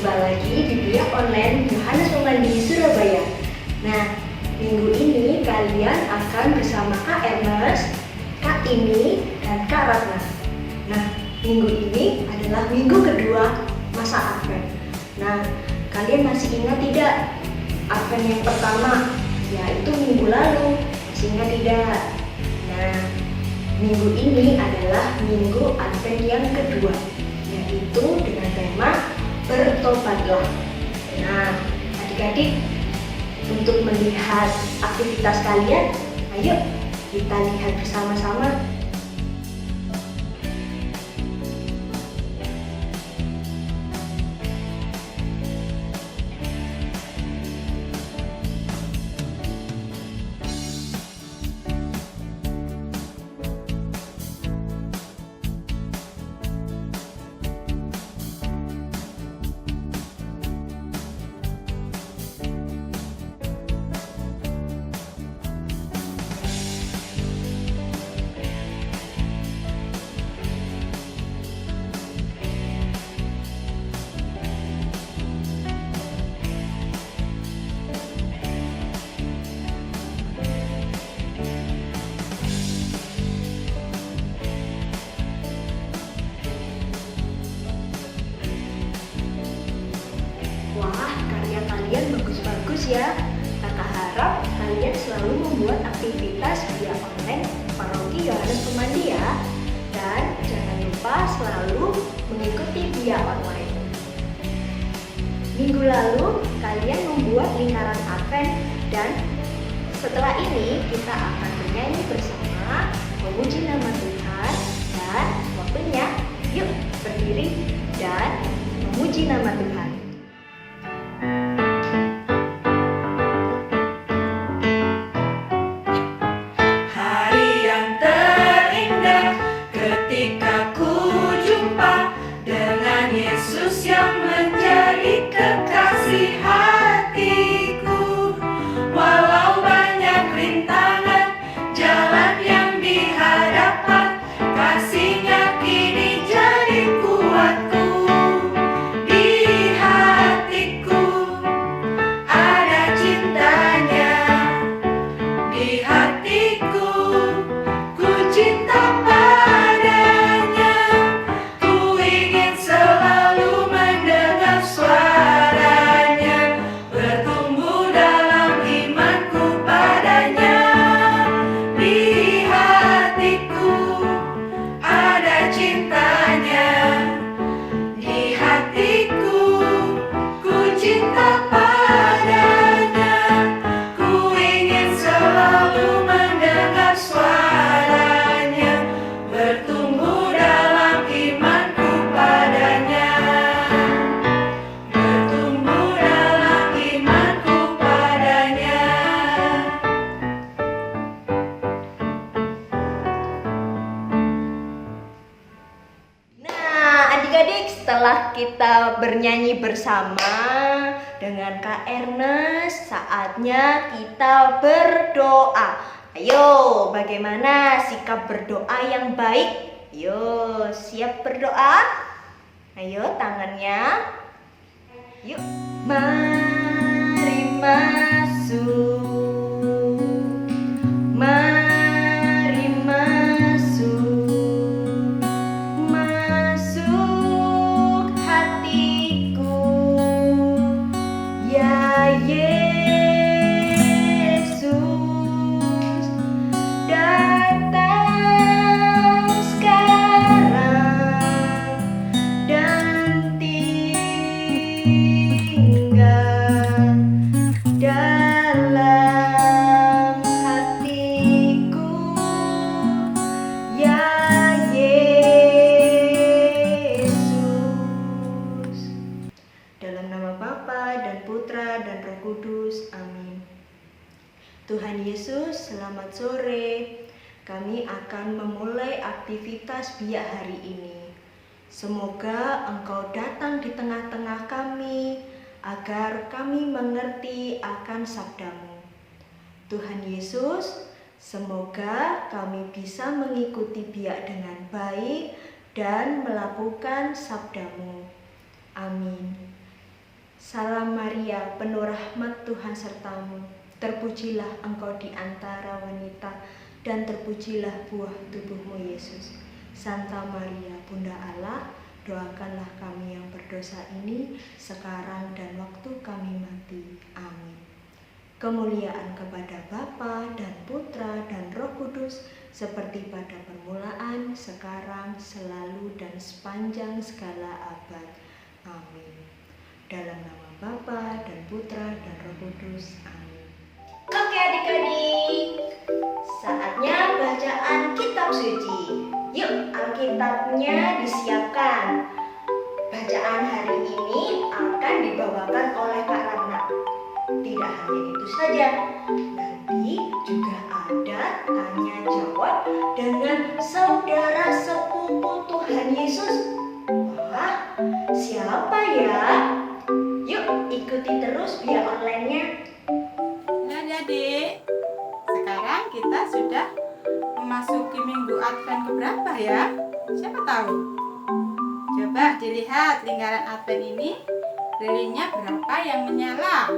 Jumpa lagi di Biak Online Yohanes Pemandi Surabaya. Nah, minggu ini kalian akan bersama Kak Ernest, Kak Ini, dan Kak Ratna. Nah, minggu ini adalah minggu kedua masa Advent. Nah, kalian masih ingat tidak Advent yang pertama, yaitu minggu lalu? Masih ingat tidak? Nah, minggu ini adalah minggu Advent yang kedua, yaitu dengan tema bertobatlah. Nah, adik-adik, untuk melihat aktivitas kalian, ayo kita lihat bersama-sama. Wah, karya kalian bagus-bagus ya. Kakak harap kalian selalu membuat aktivitas via online Paroki Yohanes Pemandi ya. Dan jangan lupa selalu mengikuti via online. Minggu lalu kalian membuat lingkaran Advent, dan setelah ini kita akan bernyanyi bersama, memuji nama Tuhan. Dan waktunya, yuk berdiri dan memuji nama Tuhan. Setelah kita bernyanyi bersama dengan Kak Ernest, saatnya kita berdoa. Ayo, bagaimana sikap berdoa yang baik? Ayo, siap berdoa? Ayo, tangannya. Yuk, mari masuk. Tuhan Yesus, selamat sore. Kami akan memulai aktivitas biak hari ini. Semoga Engkau datang di tengah-tengah kami, agar kami mengerti akan sabda-Mu. Tuhan Yesus, semoga kami bisa mengikuti biak dengan baik dan melakukan sabda-Mu. Amin. Salam Maria, penuh rahmat Tuhan sertamu. Terpujilah engkau di antara wanita, dan terpujilah buah tubuhmu Yesus. Santa Maria, Bunda Allah, doakanlah kami yang berdosa ini, sekarang dan waktu kami mati. Amin. Kemuliaan kepada Bapa dan Putra dan Roh Kudus, seperti pada permulaan, sekarang, selalu, dan sepanjang segala abad. Amin. Dalam nama Bapa dan Putra dan Roh Kudus. Amin. Oke adik-adik, saatnya bacaan kitab suci. Yuk, Alkitabnya disiapkan. Bacaan hari ini akan dibawakan oleh Kak Ratna. Tidak hanya itu saja, nanti juga ada tanya jawab dengan saudara sepupu Tuhan Yesus. Wah, siapa ya? Yuk, ikuti terus via online-nya. Nah, adik, sekarang kita sudah memasuki minggu Advent keberapa ya? Siapa tahu? Coba dilihat lingkaran Advent ini, lilinnya berapa yang menyala?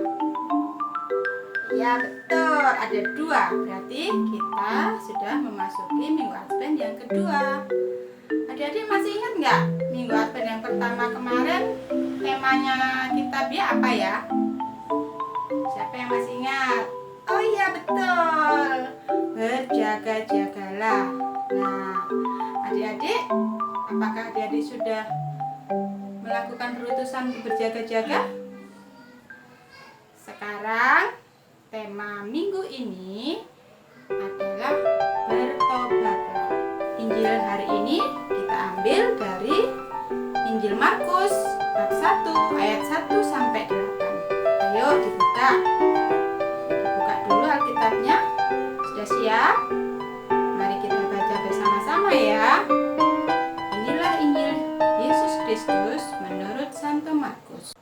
Ya betul, ada 2. Berarti kita sudah memasuki minggu Advent yang kedua. Adik-adik masih ingat nggak minggu Advent yang pertama kemarin temanya kitabnya apa ya? Siapa yang masih ingat? Oh iya betul, berjaga-jagalah. Nah, adik-adik, apakah adik-adik sudah melakukan berutusan berjaga-jaga? Sekarang tema minggu ini adalah bertobatlah. Injil hari ini kita ambil dari Injil Markus bab 1 ayat 1 sampai 8. Ayo dibuka. Dibuka dulu Alkitabnya. Sudah siap? Mari kita baca bersama-sama ya. Inilah Injil Yesus Kristus menurut Santo Markus.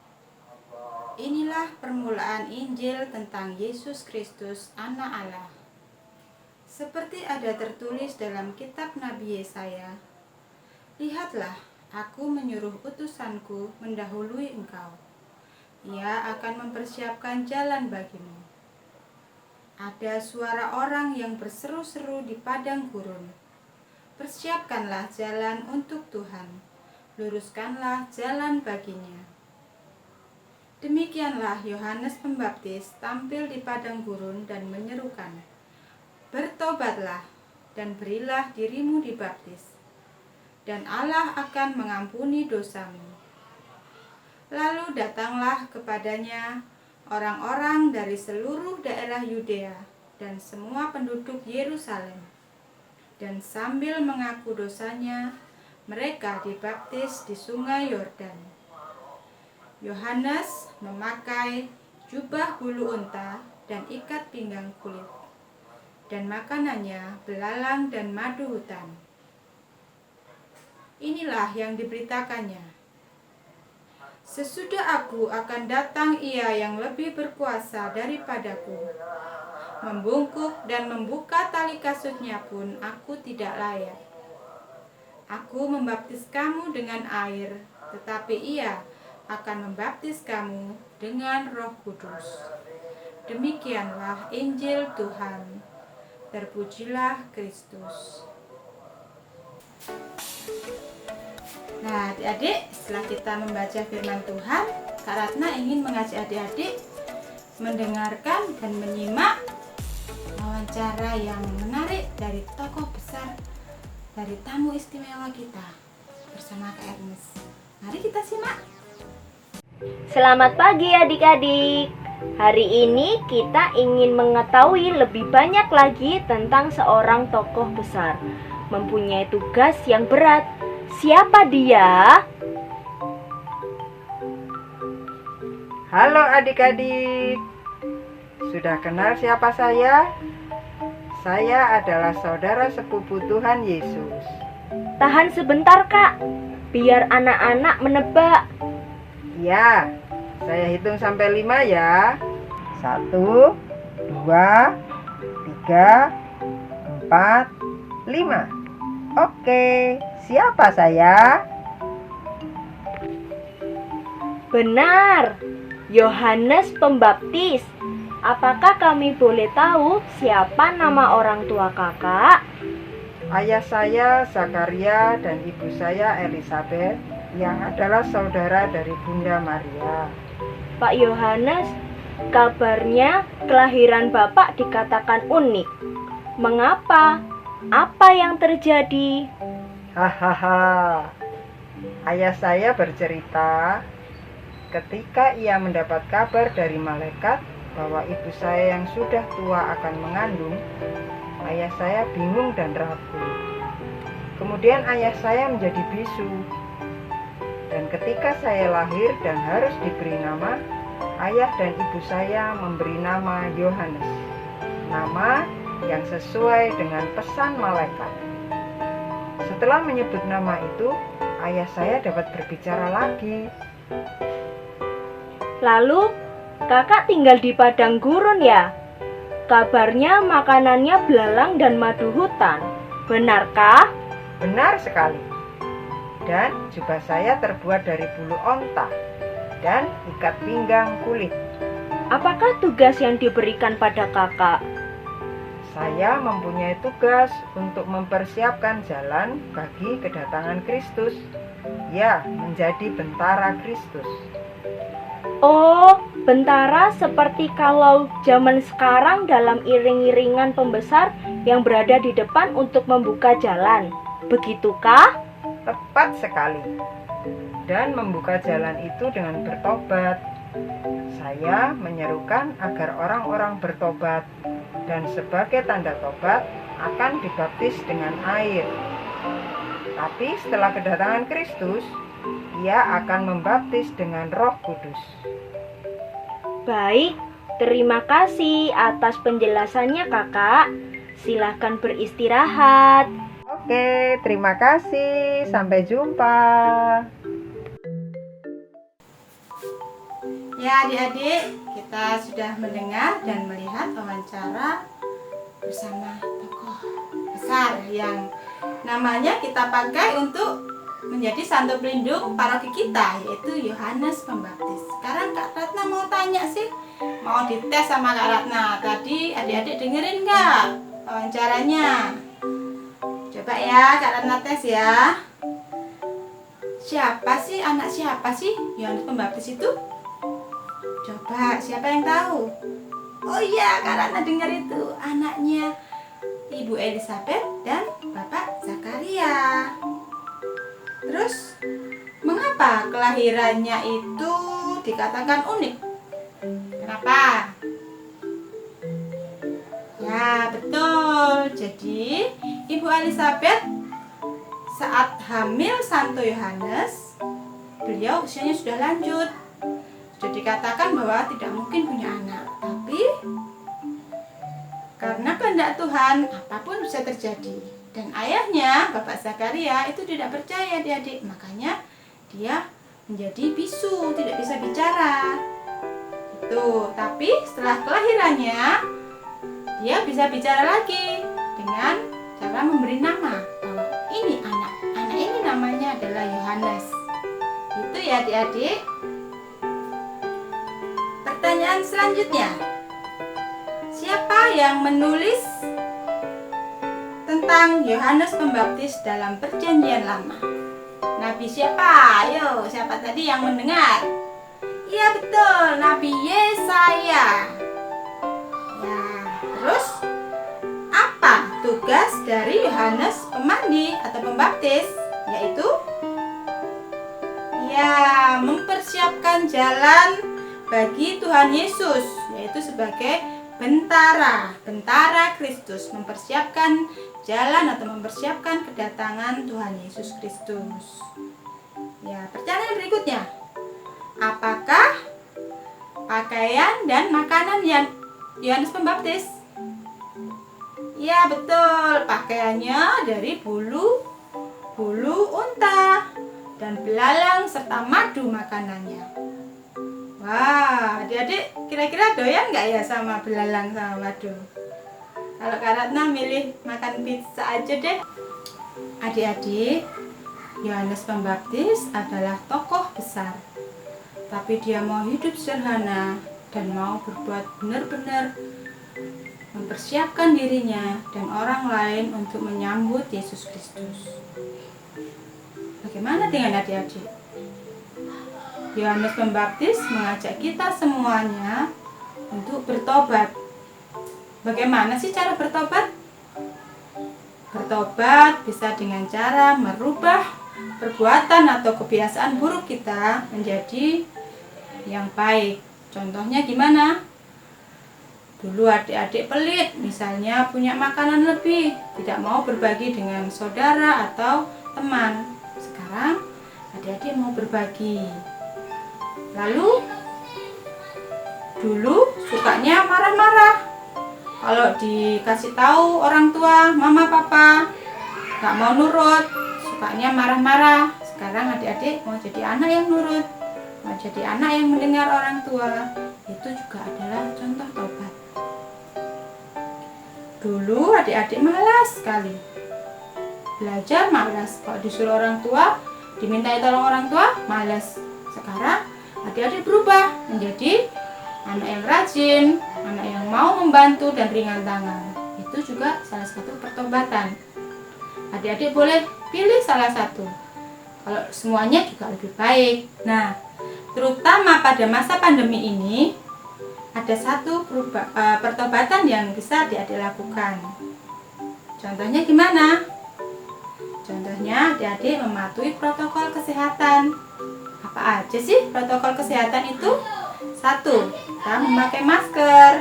Inilah permulaan Injil tentang Yesus Kristus, Anak Allah. Seperti ada tertulis dalam kitab Nabi Yesaya, lihatlah, aku menyuruh utusanku mendahului engkau. Ia akan mempersiapkan jalan bagimu. Ada suara orang yang berseru-seru di padang gurun. Persiapkanlah jalan untuk Tuhan, luruskanlah jalan baginya. Demikianlah Yohanes Pembaptis tampil di padang gurun dan menyerukan, bertobatlah dan berilah dirimu dibaptis, dan Allah akan mengampuni dosamu. Lalu datanglah kepadanya orang-orang dari seluruh daerah Yudea dan semua penduduk Yerusalem, dan sambil mengaku dosanya, mereka dibaptis di sungai Yordan. Yohanes memakai jubah bulu unta dan ikat pinggang kulit, dan makanannya belalang dan madu hutan. Inilah yang diberitakannya. Sesudah aku akan datang Ia yang lebih berkuasa daripadaku. Membungkuk dan membuka tali kasutnya pun aku tidak layak. Aku membaptis kamu dengan air, tetapi Ia akan membaptis kamu dengan Roh Kudus. Demikianlah Injil Tuhan. Terpujilah Kristus. Nah, adik-adik, setelah kita membaca firman Tuhan, Kak Ratna ingin mengajak adik-adik mendengarkan dan menyimak wawancara yang menarik dari tokoh besar, dari tamu istimewa kita bersama Kak Ernest. Mari kita simak. Selamat pagi adik-adik. Hari ini kita ingin mengetahui lebih banyak lagi tentang seorang tokoh besar, mempunyai tugas yang berat. Siapa dia? Halo adik-adik, sudah kenal siapa saya? Saya adalah saudara sepupu Tuhan Yesus. Tahan sebentar Kak, biar anak-anak menebak. Ya, saya hitung sampai 5 ya. 1, 2, 3, 4, 5. Oke, siapa saya? Benar, Yohanes Pembaptis. Apakah kami boleh tahu siapa nama orang tua kakak? Ayah saya Zakaria dan ibu saya Elizabeth yang adalah saudara dari Bunda Maria. Pak Yohanes, kabarnya kelahiran Bapak dikatakan unik. Mengapa? Apa yang terjadi? Hahaha. Ayah saya bercerita ketika ia mendapat kabar dari malaikat bahwa ibu saya yang sudah tua akan mengandung, ayah saya bingung dan ragu. Kemudian ayah saya menjadi bisu. Dan ketika saya lahir dan harus diberi nama, ayah dan ibu saya memberi nama Yohanes, nama yang sesuai dengan pesan malaikat. Setelah menyebut nama itu, ayah saya dapat berbicara lagi. Lalu, kakak tinggal di padang gurun ya? Kabarnya makanannya belalang dan madu hutan. Benarkah? Benar sekali. Dan jubah saya terbuat dari bulu onta dan ikat pinggang kulit. Apakah tugas yang diberikan pada kakak? Saya mempunyai tugas untuk mempersiapkan jalan bagi kedatangan Kristus. Ya, menjadi bentara Kristus. Oh, bentara seperti kalau zaman sekarang dalam iring-iringan pembesar yang berada di depan untuk membuka jalan. Begitukah? Tepat sekali. Dan membuka jalan itu dengan bertobat. Saya menyerukan agar orang-orang bertobat dan sebagai tanda tobat akan dibaptis dengan air. Tapi setelah kedatangan Kristus, ia akan membaptis dengan Roh Kudus. Baik, terima kasih atas penjelasannya kakak. Silakan beristirahat. Oke, terima kasih. Sampai jumpa. Ya adik-adik, kita sudah mendengar dan melihat wawancara bersama tokoh besar yang namanya kita pakai untuk menjadi santo pelindung paroki kita, yaitu Yohanes Pembaptis. Sekarang Kak Ratna mau tanya sih, mau dites sama Kak Ratna. Tadi adik-adik dengerin nggak wawancaranya? Coba ya Kak Ratna tes ya. Anak siapa sih Yohanes Pembaptis itu? Coba, siapa yang tahu? Oh iya, Kak Ratna dengar itu. Anaknya Ibu Elizabeth dan Bapak Zakaria. Terus, mengapa kelahirannya itu dikatakan unik? Kenapa? Ya, betul. Jadi, Ibu Elizabeth saat hamil Santo Yohanes, beliau usianya sudah lanjut. Sudah dikatakan bahwa tidak mungkin punya anak, tapi karena kehendak Tuhan apapun bisa terjadi. Dan ayahnya Bapak Zakaria itu tidak percaya adik-adik, makanya dia menjadi bisu, tidak bisa bicara. Itu, tapi setelah kelahirannya dia bisa bicara lagi dengan cara memberi nama bahwa ini anak ini namanya adalah Yohanes. Itu ya adik-adik. Pertanyaan selanjutnya, siapa yang menulis tentang Yohanes Pembaptis dalam Perjanjian Lama? Nabi siapa? Ayo, siapa tadi yang mendengar? Iya betul, Nabi Yesaya. Ya, terus apa tugas dari Yohanes Pemandi atau Pembaptis? Yaitu ya, mempersiapkan jalan bagi Tuhan Yesus, yaitu sebagai bentara Kristus, mempersiapkan jalan atau mempersiapkan kedatangan Tuhan Yesus Kristus. Ya, pertanyaan berikutnya, apakah pakaian dan makanan yang Yohanes Pembaptis? Ya betul, pakaiannya dari bulu unta dan belalang serta madu makanannya. Wah, adik-adik kira-kira doyan nggak ya sama belalang sama madu? Kalau Kak Ratna milih makan pizza aja deh. Adik-adik, Yohanes Pembaptis adalah tokoh besar tapi dia mau hidup sederhana dan mau berbuat benar-benar mempersiapkan dirinya dan orang lain untuk menyambut Yesus Kristus. Bagaimana dengan adik-adik? Yohanes Pembaptis mengajak kita semuanya untuk bertobat. Bagaimana sih cara bertobat? Bertobat bisa dengan cara merubah perbuatan atau kebiasaan buruk kita menjadi yang baik. Contohnya gimana? Dulu adik-adik pelit, misalnya punya makanan lebih, tidak mau berbagi dengan saudara atau teman. Sekarang adik-adik mau berbagi. Lalu dulu sukanya marah-marah. Kalau dikasih tahu orang tua, mama, papa, nggak mau nurut, sukanya marah-marah. Sekarang adik-adik mau jadi anak yang nurut, mau jadi anak yang mendengar orang tua. Itu juga adalah contoh tobat. Dulu adik-adik malas sekali. Belajar malas. Kalau disuruh orang tua, dimintai tolong orang tua, malas. Sekarang adik-adik berubah menjadi anak yang rajin, anak yang mau membantu dan ringan tangan. Itu juga salah satu pertobatan. Adik-adik boleh pilih salah satu. Kalau semuanya juga lebih baik. Nah, terutama pada masa pandemi ini, ada satu pertobatan yang bisa adik-adik lakukan. Contohnya gimana? Contohnya adik-adik mematuhi protokol kesehatan. Apa aja sih protokol kesehatan itu? 1, kita memakai masker.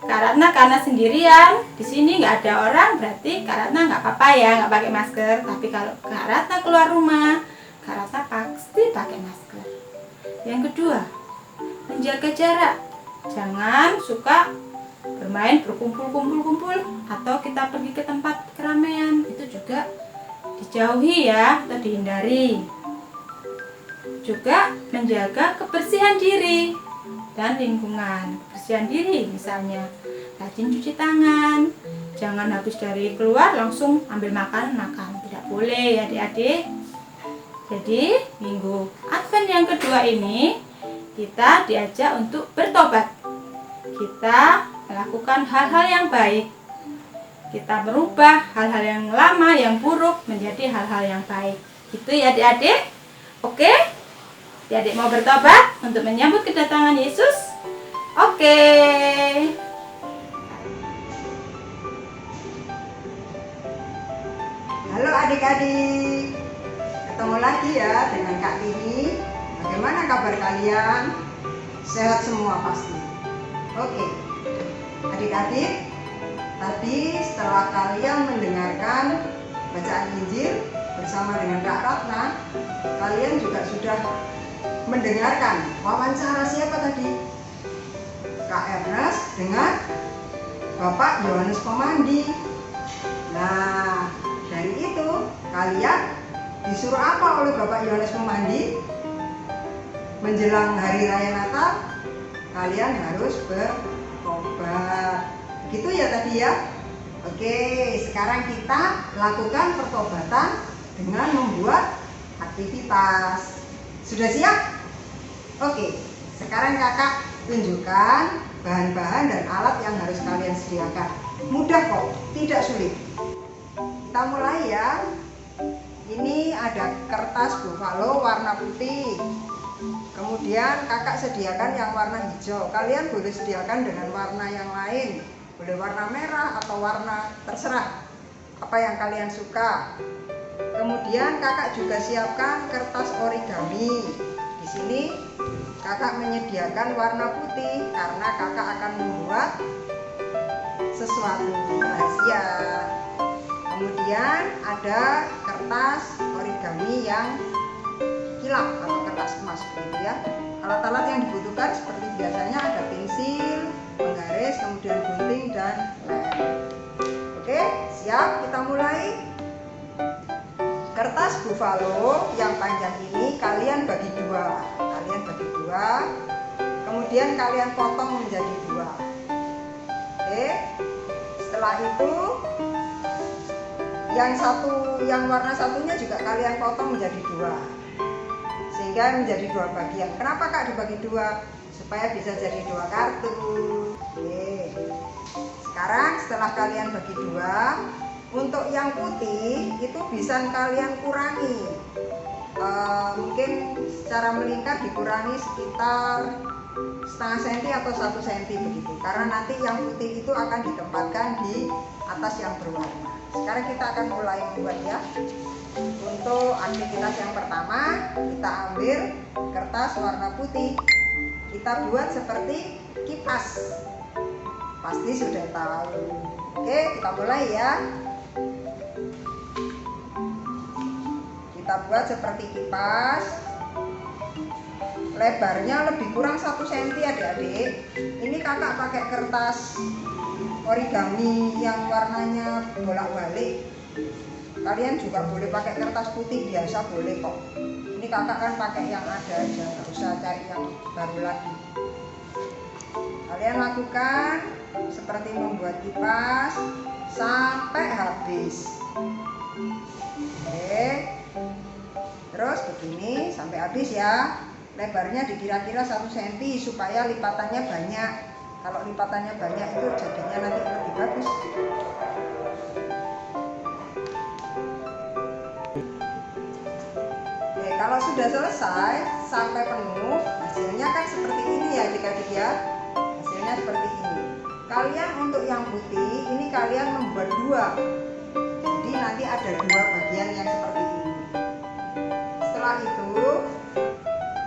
Karena sendirian, di sini nggak ada orang, berarti Karatna nggak apa-apa ya, nggak pakai masker. Tapi kalau Karatna keluar rumah, Karatna pasti pakai masker. Yang kedua, menjaga jarak. Jangan suka bermain berkumpul-kumpul atau kita pergi ke tempat keramaian, itu juga dijauhi ya atau dihindari. Juga menjaga kebersihan diri dan lingkungan. Kebersihan diri misalnya rajin cuci tangan, jangan habis dari keluar langsung ambil makan, tidak boleh ya adik-adik. Jadi minggu Advent yang kedua ini kita diajak untuk bertobat. Kita melakukan hal-hal yang baik. Kita merubah hal-hal yang lama, yang buruk menjadi hal-hal yang baik. Gitu ya adik-adik. Oke? Adik-adik mau bertobat untuk menyambut kedatangan Yesus? Oke. Halo adik-adik, ketemu lagi ya dengan Kak Tini. Bagaimana kabar kalian? Sehat semua pasti. Oke, adik-adik, tadi setelah kalian mendengarkan bacaan Injil bersama dengan Kak Ratna, kalian juga sudah mendengarkan wawancara siapa tadi? Kak Ernest dengan Bapak Yohanes Pemandi. Nah, dari itu kalian disuruh apa oleh Bapak Yohanes Pemandi? Menjelang hari raya Natal, kalian harus bertobat. Gitu ya tadi ya. Oke, sekarang kita lakukan pertobatan dengan membuat aktivitas. Sudah siap? Oke, sekarang kakak tunjukkan bahan-bahan dan alat yang harus kalian sediakan. Mudah kok, tidak sulit. Kita mulai ya. Ini ada kertas buffalo warna putih. Kemudian kakak sediakan yang warna hijau. Kalian boleh sediakan dengan warna yang lain. Boleh warna merah atau warna terserah. Apa yang kalian suka. Kemudian kakak juga siapkan kertas origami. Di sini kakak menyediakan warna putih karena kakak akan membuat sesuatu rahasia. Kemudian ada kertas origami yang kilap atau kertas emas begitu ya. Alat-alat yang dibutuhkan seperti biasanya ada pensil, penggaris, kemudian gunting dan lem. Oke, siap, kita mulai. Kertas buffalo yang panjang ini kalian bagi dua. Kemudian kalian potong menjadi dua. Oke. Setelah itu yang warna satunya juga kalian potong menjadi dua. sehingga menjadi 2 bagian. Kenapa Kak dibagi 2? Supaya bisa jadi 2 kartu. Oke. Sekarang setelah kalian bagi 2, untuk yang putih itu bisa kalian kurangi. Mungkin secara melingkar dikurangi sekitar setengah senti atau 1 senti begitu, karena nanti yang putih itu akan ditempatkan di atas yang berwarna. Sekarang kita akan mulai membuat ya. Untuk aktivitas yang pertama, kita ambil kertas warna putih, kita buat seperti kipas. Pasti sudah tahu. Oke, kita mulai ya. Kita buat seperti kipas. Lebarnya lebih kurang 1 cm adik-adik. Ini kakak pakai kertas origami yang warnanya bolak-balik. Kalian juga boleh pakai kertas putih biasa, boleh kok. Ini kakak kan pakai yang ada aja, nggak usah cari yang baru lagi. Kalian lakukan seperti membuat kipas sampai habis. Oke. Terus begini sampai habis ya. Lebarnya dikira-kira 1 cm supaya lipatannya banyak. Kalau lipatannya banyak itu jadinya nanti lebih bagus. Oke, kalau sudah selesai sampai penuh, hasilnya kan seperti ini ya adik-adik ya. Hasilnya seperti ini. Kalian untuk yang putih ini kalian membuat 2. Jadi nanti ada 2 bagian yang seperti ini. Setelah itu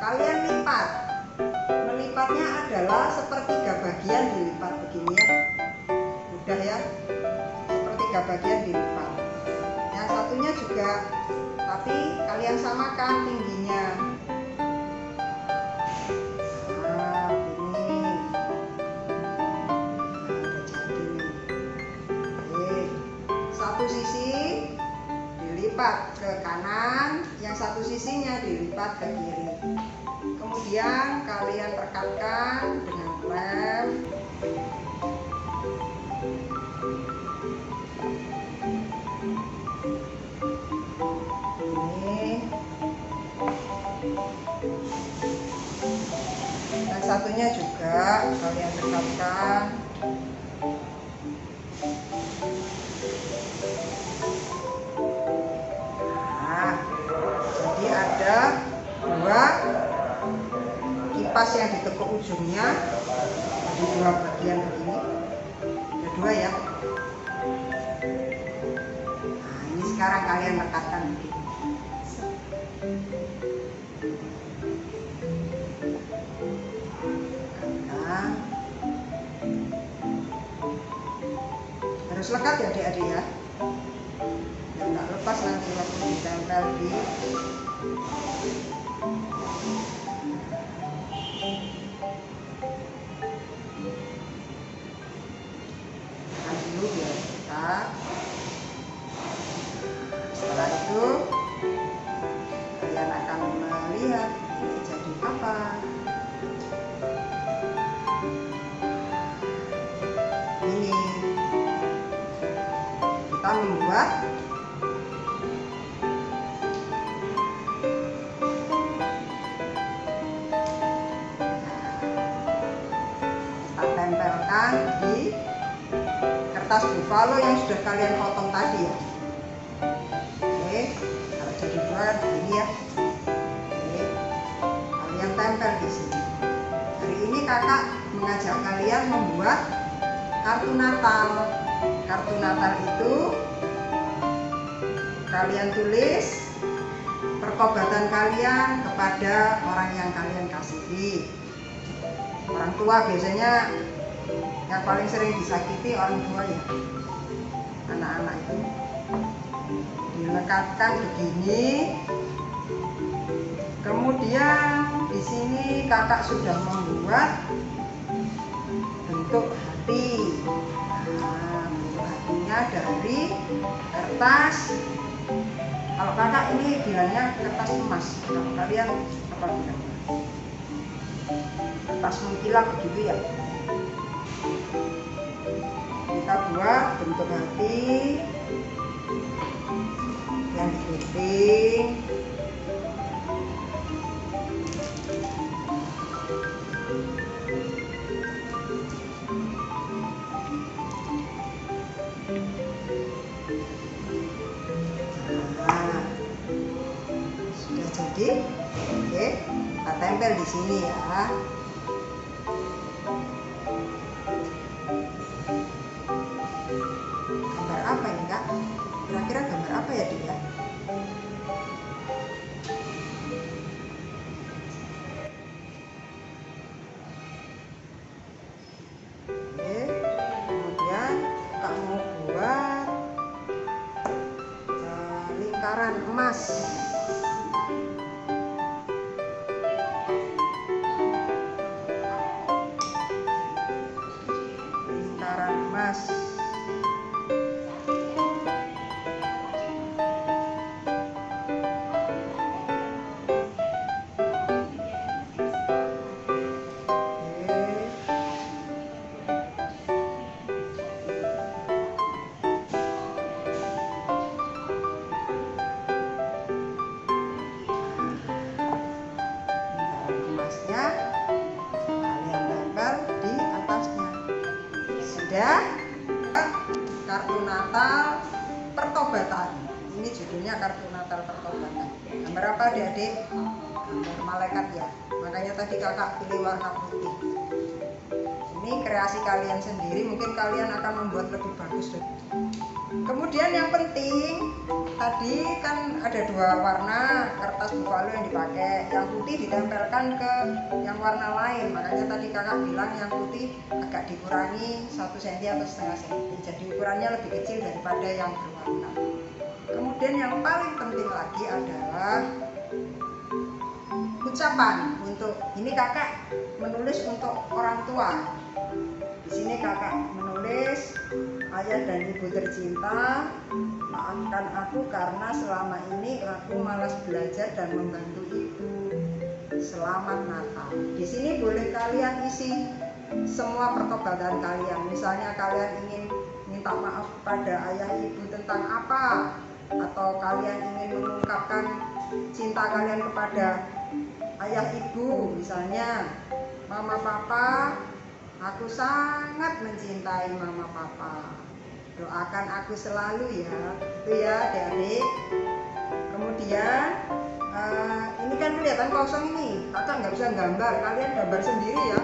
kalian lipat. Melipatnya adalah sepertiga bagian dilipat begini ya. Mudah ya. Sepertiga bagian dilipat. Yang satunya juga, tapi kalian samakan tingginya. Nah, ini. Udah jadi. Oke. Satu sisi dilipat ke kanan, yang satu sisinya dilipat ke kiri. Kemudian kalian rekatkan dengan lem. Ini. Dan satunya juga kalian rekatkan. Nah, jadi ada 2 kipas yang ditekuk ujungnya, di 2 bagian begini. Ada 2 ya. Nah, ini sekarang kalian rekatkan begini. Rekatkan. Harus lekat ya adik-adik ya. Dan nggak lepas nanti waktu ditempel di dulu biar kita. Setelah itu kalian akan melihat ini jadi apa. Ini kita membuat kita tempelkan di kertas buffalo yang sudah kalian potong tadi ya. Oke, kalau jadi 2 begini ya. Oke, kalian tempel di sini. Hari ini kakak mengajak kalian membuat kartu Natal. Kartu Natal itu kalian tulis pertobatan kalian kepada orang yang kalian kasihi. Orang tua biasanya yang paling sering disakiti orang tua ya, anak-anak itu. Dilekatkan begini. Kemudian di sini kakak sudah membuat bentuk hati. Nah, bentuk hatinya dari kertas. Kalau kakak ini bilangnya kertas emas. Kalau kalian apa bilangnya? Kertas mengkilap begitu ya. Kita buat bentuk hati yang digunting. Nah, sudah jadi. Oke, kita tempel di sini ya. Gambar apa ini, Kak? Kira-kira gambar apa ya, Dik ya? Oke, kemudian Kak mau buat lingkaran emas. Lingkaran emas. Emasnya kalian tempel di atasnya. Sudah. Kartu Natal Pertobatan. Ini judulnya Kartu Natal Pertobatan. Gambar apa, Adik-adik? Gambar malaikat ya. Makanya tadi kakak pilih warna putih. Ini kreasi kalian sendiri, mungkin kalian akan membuat lebih bagus. Kemudian yang penting, tadi kan ada dua warna kertas buffalo yang dipakai. Yang putih ditempelkan ke yang warna lain. Makanya tadi kakak bilang yang putih agak dikurangi 1 cm atau setengah cm. Jadi ukurannya lebih kecil daripada yang berwarna. Kemudian yang paling penting lagi adalah ucapan. Untuk ini kakak menulis untuk orang tua. Di sini kakak menulis, ayah dan ibu tercinta, maafkan aku karena selama ini aku malas belajar dan membantu ibu. Selamat Natal. Di sini boleh kalian isi semua pertobatan kalian. Misalnya kalian ingin minta maaf pada ayah ibu tentang apa, atau kalian ingin mengungkapkan cinta kalian kepada ayah ibu, misalnya, mama papa, aku sangat mencintai mama papa. Doakan aku selalu ya. Itu ya, adik-adik. Kemudian ini kan kelihatan kosong ini. Kakak nggak bisa gambar. Kalian gambar sendiri ya.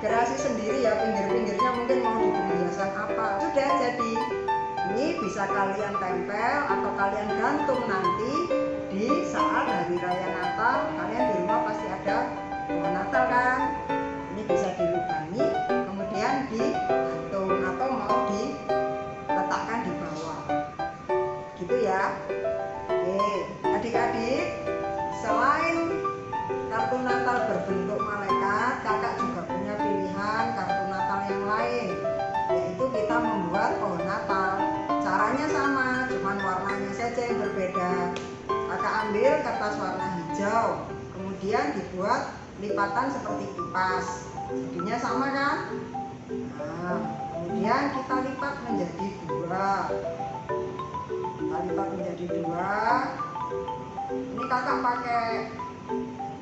Kreasi sendiri ya. Pinggir-pinggirnya mungkin mau diberi hiasan apa. Sudah jadi. Ini bisa kalian tempel atau kalian gantung nanti di saat hari raya Natal. Kalian di rumah pasti ada pohon Natal kan. Ini bisa dilubangi, kemudian digantung atau mau diletakkan di bawah, gitu ya. Oke, adik-adik, selain kartu Natal berbentuk malaikat, kakak juga punya pilihan kartu Natal yang lain, yaitu kita membuat pohon Natal. Caranya sama, cuman warnanya saja yang berbeda. Kakak ambil kertas warna hijau, kemudian dibuat lipatan seperti kipas. Jadinya sama kan? Nah, kemudian kita lipat menjadi 2. Kita lipat menjadi 2. Ini kakak pakai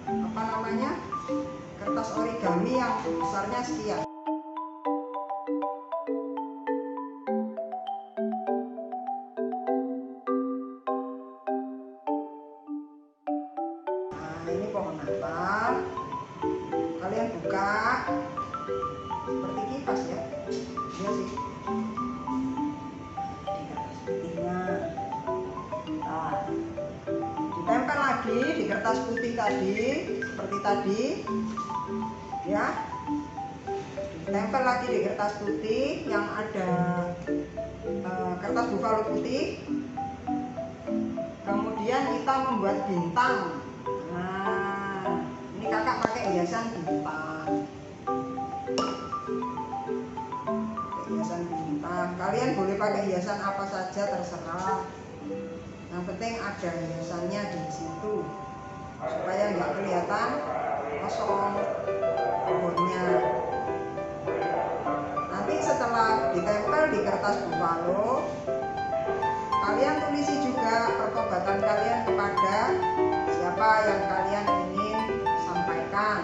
apa namanya? Kertas origami yang besarnya sekian. Nah, ini pohon Natal. Kalian buka seperti kipas ya. Iya sih. Di atas putihnya. Nah, ditempel lagi di kertas putih tadi, seperti tadi. Ya. Ditempel lagi di kertas putih yang ada kertas buffalo putih. Kemudian kita membuat bintang. Nah, ini kakak pakai hiasan bintang. Hiasan bintang. Kalian boleh pakai hiasan apa saja terserah. Yang penting ada hiasannya di situ supaya nggak kelihatan kosong pohonnya. Nanti setelah ditempel di kertas buffalo, kalian tulisi juga pertobatan kalian kepada siapa yang kalian ingin sampaikan.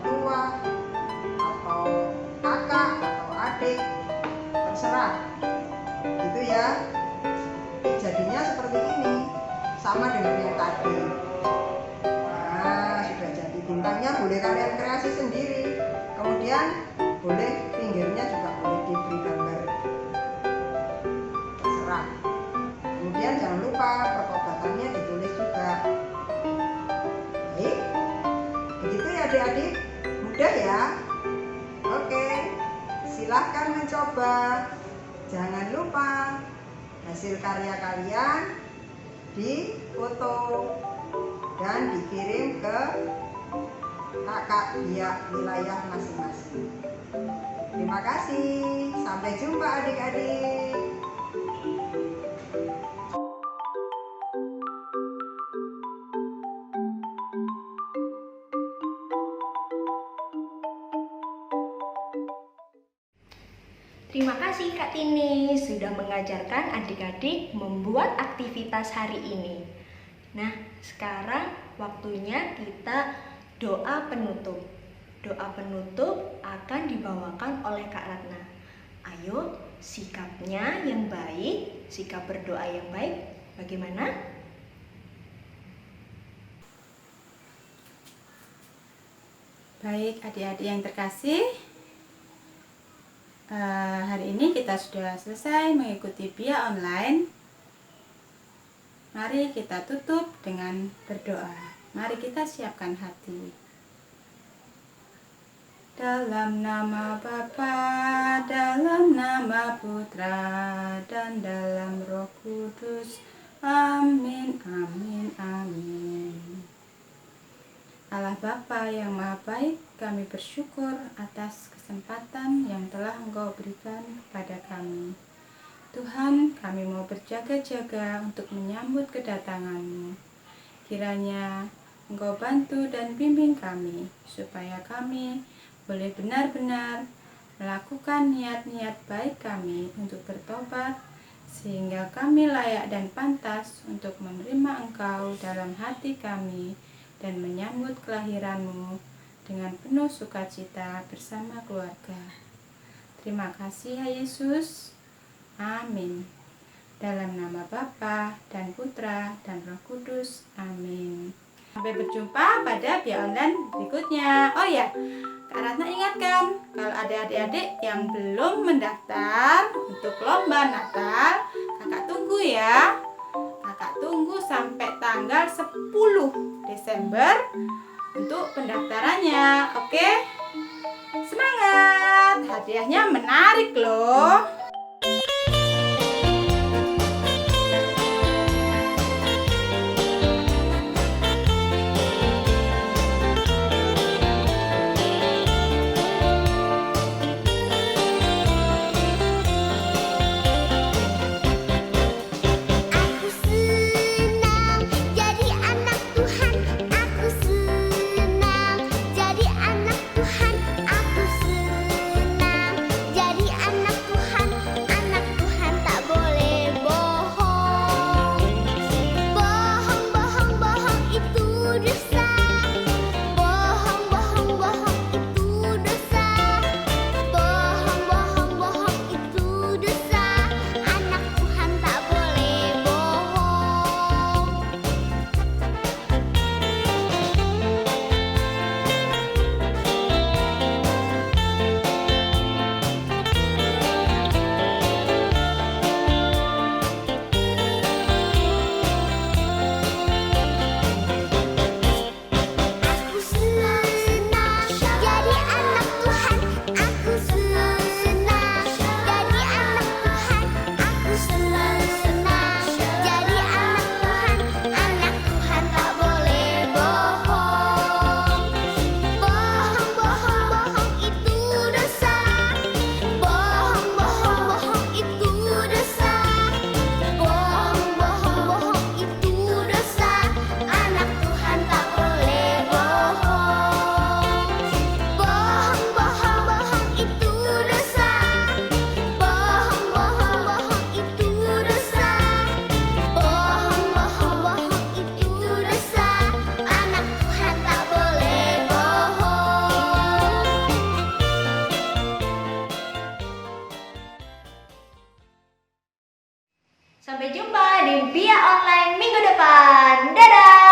tua atau kakak atau adik, terserah gitu ya. Jadinya seperti ini, sama dengan yang tadi. Nah, sudah jadi. Bintangnya boleh kalian kreasi sendiri, kemudian boleh pinggirnya juga boleh diberi gambar, terserah. Kemudian jangan lupa perkobatannya ditulis juga. Baik, begitu ya adik-adik, mudah ya. Oke, silahkan mencoba. Jangan lupa hasil karya kalian difoto dan dikirim ke kakak wilayah masing-masing. Terima kasih, sampai jumpa adik-adik. Terima kasih Kak Tini sudah mengajarkan adik-adik membuat aktivitas hari ini. Nah, sekarang waktunya kita doa penutup. Doa penutup akan dibawakan oleh Kak Ratna. Ayo, sikapnya yang baik, sikap berdoa yang baik, bagaimana? Baik adik-adik yang terkasih, hari ini kita sudah selesai mengikuti BIA online. Mari kita tutup dengan berdoa. Mari kita siapkan hati. Dalam nama Bapa, dalam nama Putra, dan dalam Roh Kudus. Amin, amin, amin. Allah Bapa yang Maha Baik, kami bersyukur atas kesempatan yang telah Engkau berikan kepada kami. Tuhan, kami mau berjaga-jaga untuk menyambut kedatangan-Mu. Kiranya Engkau bantu dan bimbing kami, supaya kami boleh benar-benar melakukan niat-niat baik kami untuk bertobat, sehingga kami layak dan pantas untuk menerima Engkau dalam hati kami dan menyambut kelahiran-Mu dengan penuh sukacita bersama keluarga. Terima kasih ya Yesus. Amin. Dalam nama Bapa dan Putra dan Roh Kudus. Amin. Sampai berjumpa pada BIA online berikutnya. Oh ya, Kak Ratna ingatkan, kalau ada adik-adik yang belum mendaftar untuk lomba Natal, kakak tunggu ya. Kakak tunggu sampai tanggal 10 Desember untuk pendaftarannya. Oke? Semangat! Hadiahnya menarik loh. Aku senang jadi anak Tuhan. Aku senang jadi anak Tuhan. di Bia Online minggu depan. Dadah!